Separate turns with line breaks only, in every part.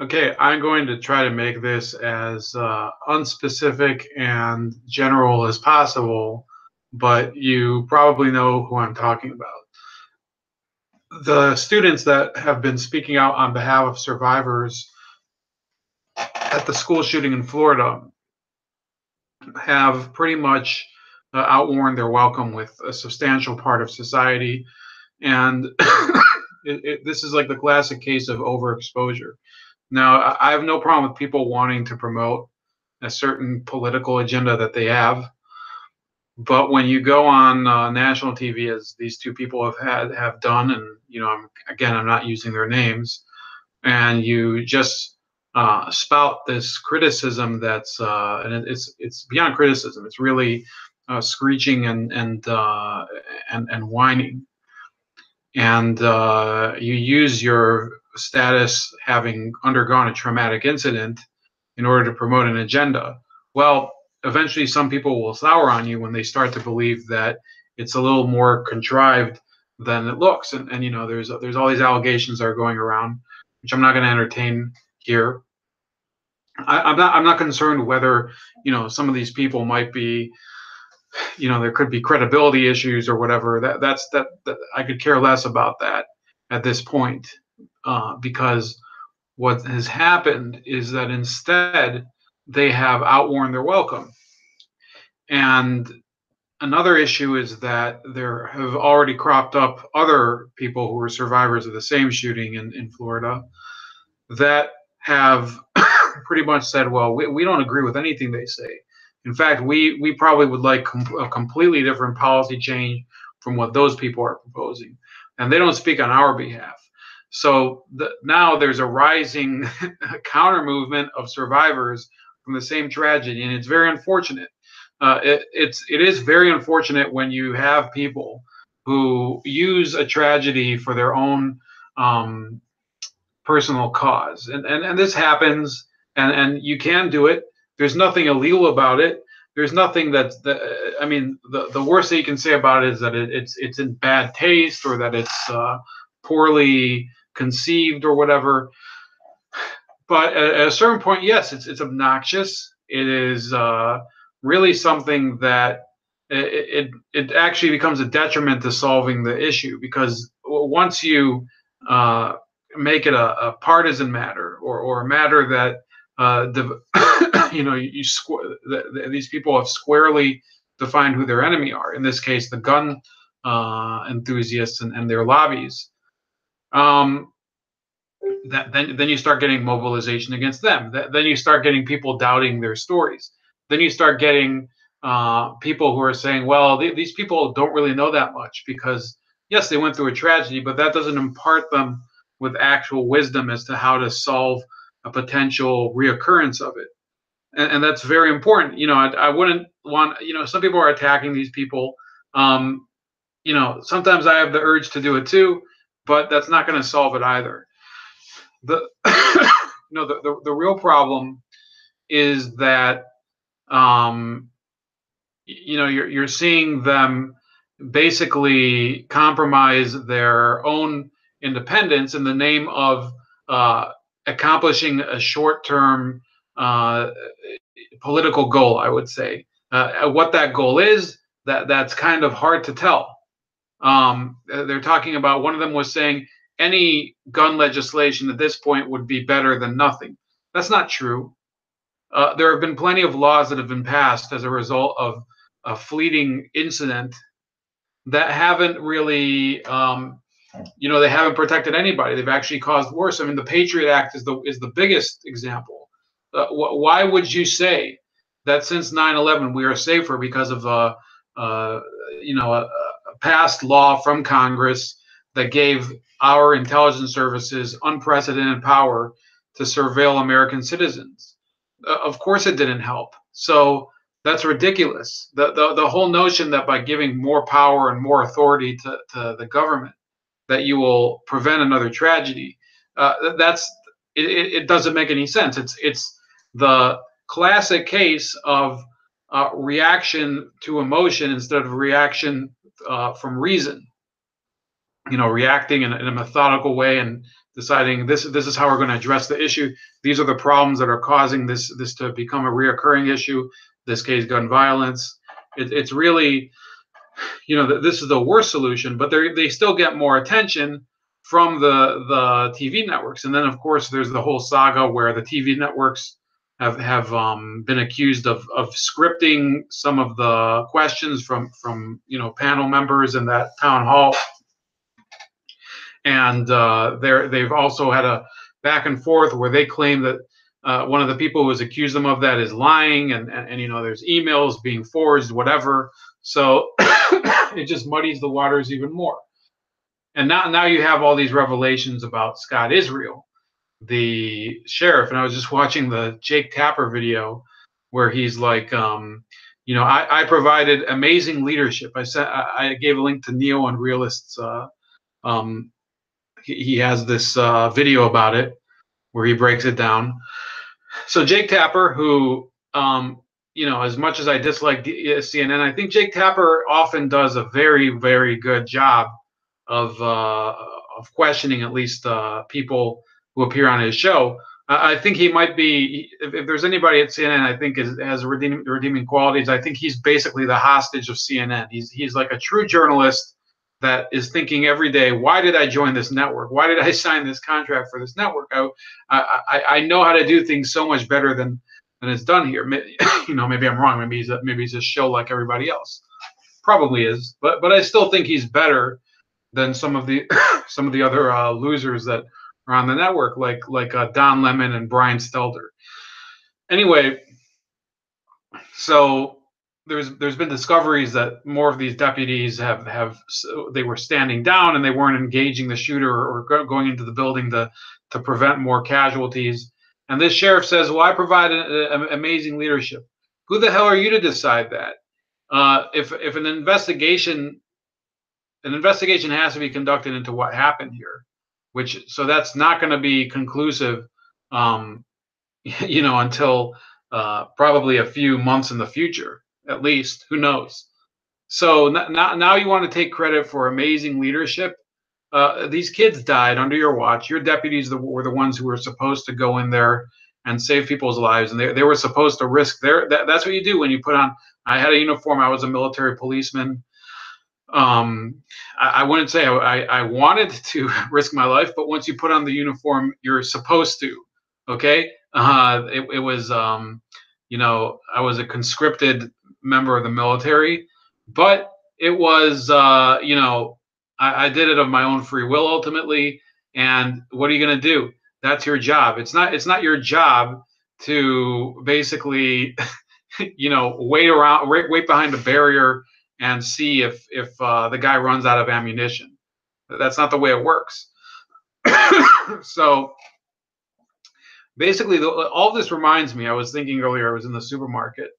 Okay, I'm going to try to make this as unspecific and general as possible, but you probably know who I'm talking about. The students that have been speaking out on behalf of survivors at the school shooting in Florida have pretty much outworn their welcome with a substantial part of society. And this is like the classic case of overexposure. Now, I have no problem with people wanting to promote a certain political agenda that they have. But when you go on national TV, as these two people have done, and I'm not using their names, and you just spout this criticism and it's beyond criticism. It's really screeching and whining, and you use your status having undergone a traumatic incident in order to promote an agenda. Well, eventually some people will sour on you when they start to believe that it's a little more contrived than it looks. And there's all these allegations that are going around, which I'm not going to entertain here. I'm not concerned whether some of these people might be, there could be credibility issues or whatever. That I could care less about that at this point, because what has happened is that instead they have outworn their welcome. And another issue is that there have already cropped up other people who were survivors of the same shooting in Florida that have pretty much said, well, we don't agree with anything they say. In fact, we probably would like a completely different policy change from what those people are proposing. And they don't speak on our behalf. So now there's a rising counter movement of survivors from the same tragedy, and it's very unfortunate. It is very unfortunate when you have people who use a tragedy for their own personal cause, and this happens, and you can do it. There's nothing illegal about it. There's nothing I mean, the worst that you can say about it is that it's in bad taste, or that it's poorly conceived or whatever. But at a certain point, yes, it's obnoxious. It is really something that it actually becomes a detriment to solving the issue, because once you make it a partisan matter, or a matter that these people have squarely defined who their enemy are. In this case, the gun enthusiasts and their lobbies. Then you start getting mobilization against them. Then you start getting people doubting their stories. Then you start getting people who are saying, well, these people don't really know that much, because yes, they went through a tragedy, but that doesn't impart them with actual wisdom as to how to solve a potential reoccurrence of it. And that's very important. I wouldn't want, some people are attacking these people. Sometimes I have the urge to do it too, but that's not going to solve it either. The the real problem is that you're seeing them basically compromise their own independence in the name of accomplishing a short-term political goal, I would say. What that goal is, that's kind of hard to tell. They're talking about, one of them was saying any gun legislation at this point would be better than nothing. That's not true. There have been plenty of laws that have been passed as a result of a fleeting incident that haven't really, they haven't protected anybody. They've actually caused worse. I mean, the Patriot Act is the biggest example. Why would you say that since 9/11 we are safer because of a passed law from Congress that gave our intelligence services unprecedented power to surveil American citizens? Of course it didn't help. So that's ridiculous. The whole notion that by giving more power and more authority to the government that you will prevent another tragedy, it doesn't make any sense. It's the classic case of reaction to emotion instead of reaction from reason. reacting in a methodical way and deciding this is how we're going to address the issue. These are the problems that are causing this to become a reoccurring issue. This case, gun violence. It's really, this is the worst solution, but they still get more attention from the TV networks. And then of course there's the whole saga where the TV networks have been accused of scripting some of the questions from panel members in that town hall. And they've also had a back and forth where they claim that one of the people who has accused them of that is lying, and there's emails being forged, whatever. So it just muddies the waters even more. And now you have all these revelations about Scott Israel, the sheriff. And I was just watching the Jake Tapper video where he's like, I provided amazing leadership. I gave a link to Neo and Realist's. He has this video about it where he breaks it down. So Jake Tapper, who, as much as I dislike CNN, I think Jake Tapper often does a very, very good job of questioning at least people who appear on his show. I think he might be, if there's anybody at CNN I think has redeeming qualities, I think he's basically the hostage of CNN. He's like a true journalist that is thinking every day, why did I join this network? Why did I sign this contract for this network? I know how to do things so much better than it's done here. Maybe I'm wrong. Maybe he's a show like everybody else. Probably is, but I still think he's better than some of the other losers that are on the network, like Don Lemon and Brian Stelter. Anyway, so there's been discoveries that more of these deputies they were standing down and they weren't engaging the shooter or going into the building to prevent more casualties. And this sheriff says, well, I provided amazing leadership. Who the hell are you to decide that? If an investigation has to be conducted into what happened here, so that's not going to be conclusive, until probably a few months in the future. At least, who knows? So now you want to take credit for amazing leadership. These kids died under your watch. Your deputies were the ones who were supposed to go in there and save people's lives, and they were supposed to risk that's what you do when you put on. I had a uniform. I was a military policeman. I wouldn't say I wanted to risk my life, but once you put on the uniform, you're supposed to. Okay, it was I was a conscripted member of the military, but it was I did it of my own free will ultimately. And what are you going to do? That's your job. It's not your job to basically wait behind a barrier and see if the guy runs out of ammunition. That's not the way it works. So basically, all this reminds me, I was thinking earlier, I was in the supermarket,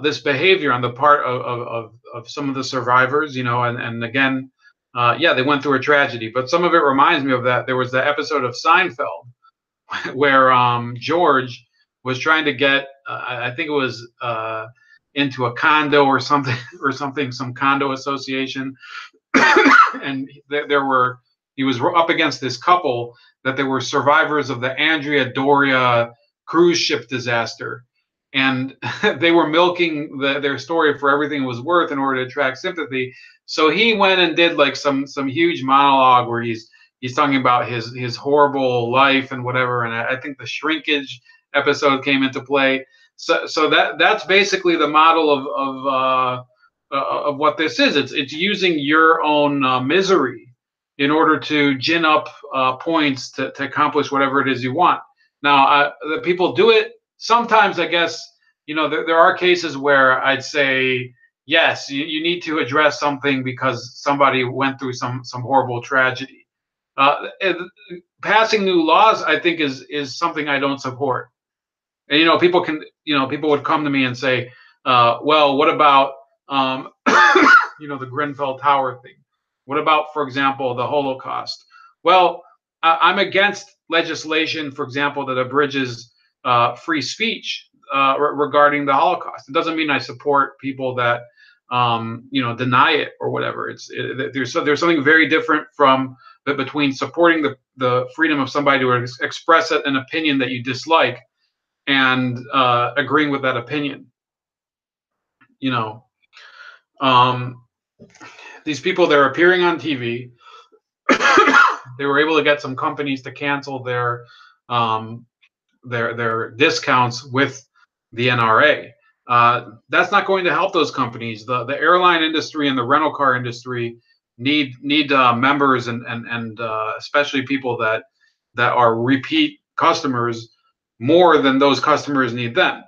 this behavior on the part of some of the survivors, and again, they went through a tragedy, but some of it reminds me of that. There was the episode of Seinfeld where George was trying to get, I think it was into a condo or something, some condo association, and he was up against this couple that they were survivors of the Andrea Doria cruise ship disaster. And they were milking their story for everything it was worth in order to attract sympathy. So he went and did like some huge monologue where he's talking about his horrible life and whatever. And I think the shrinkage episode came into play. So that's basically the model of what this is. It's using your own misery in order to gin up points to accomplish whatever it is you want. Now, the people do it. Sometimes, I guess, there are cases where I'd say, yes, you need to address something because somebody went through some horrible tragedy. Passing new laws, I think, is something I don't support. And, people would come to me and say, well, what about, the Grenfell Tower thing? What about, for example, the Holocaust? Well, I'm against legislation, for example, that abridges free speech regarding the Holocaust. It doesn't mean I support people that deny it or whatever. There's something very different between supporting the freedom of somebody to express an opinion that you dislike and agreeing with that opinion. Um, these people, they're appearing on TV. They were able to get some companies to cancel um, their discounts with the NRA. That's not going to help those companies. The airline industry and the rental car industry need members and especially people that are repeat customers more than those customers need them.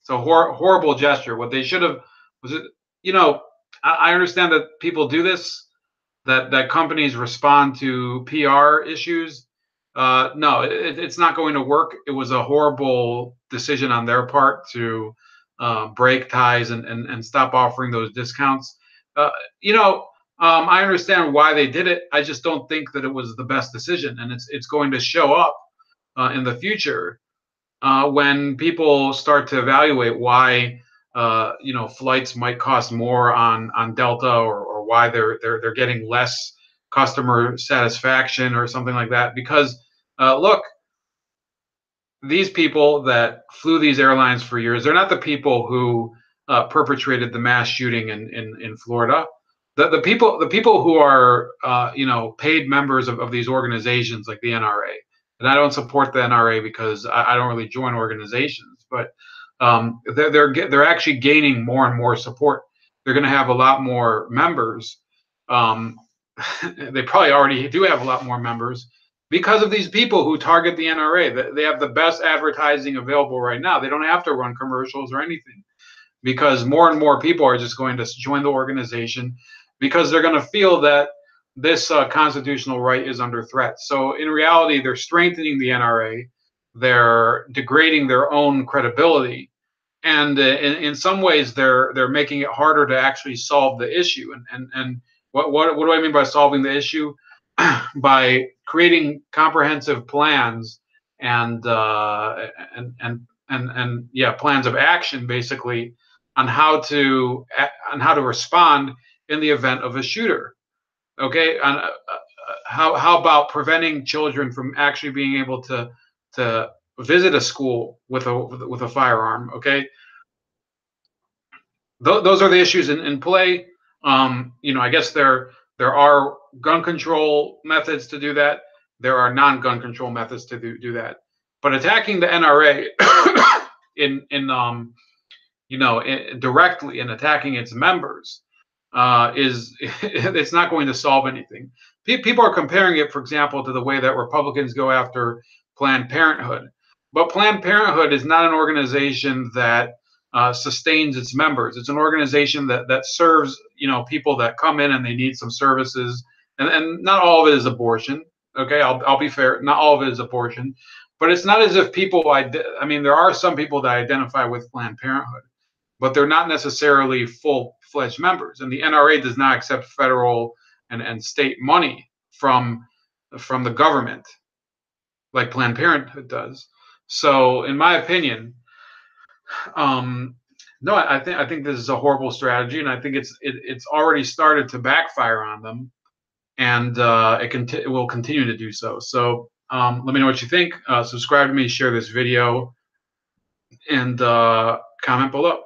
So horrible gesture. What they should have was it. I understand that people do this, that companies respond to PR issues. No, it's not going to work. It was a horrible decision on their part to break ties and stop offering those discounts. Uh, I understand why they did it. I just don't think that it was the best decision, and it's going to show up in the future when people start to evaluate why flights might cost more on Delta, or why they're getting less customer satisfaction or something like that. Because look, these people that flew these airlines for years, they're not the people who perpetrated the mass shooting in Florida. The people who are paid members of these organizations like the NRA. And I don't support the NRA because I don't really join organizations, but they're actually gaining more and more support. They're going to have a lot more members. Um, they probably already do have a lot more members because of these people who target the NRA. They have the best advertising available right now. They don't have to run commercials or anything, because more and more people are just going to join the organization because they're going to feel that this constitutional right is under threat. So in reality, they're strengthening the NRA, they're degrading their own credibility, and in some ways, they're making it harder to actually solve the issue. And what do I mean by solving the issue? By creating comprehensive plans and yeah, plans of action, basically, on how to respond in the event of a shooter. Okay, how about preventing children from actually being able to visit a school with a firearm? Okay, those are the issues in play. I guess there are gun control methods to do that. There are non-gun control methods to do that. But attacking the NRA directly, and attacking its members is it's not going to solve anything. People are comparing it, for example, to the way that Republicans go after Planned Parenthood. But Planned Parenthood is not an organization that sustains its members. It's an organization that serves people that come in and they need some services, and not all of it is abortion. Okay, I'll be fair. Not all of it is abortion, but it's not as if people. I mean, there are some people that identify with Planned Parenthood, but they're not necessarily full-fledged members. And the NRA does not accept federal and state money from the government like Planned Parenthood does. So, in my opinion, no, I think this is a horrible strategy, and I think it's already started to backfire on them, and it will continue to do so. So, let me know what you think. Subscribe to me, share this video, and comment below.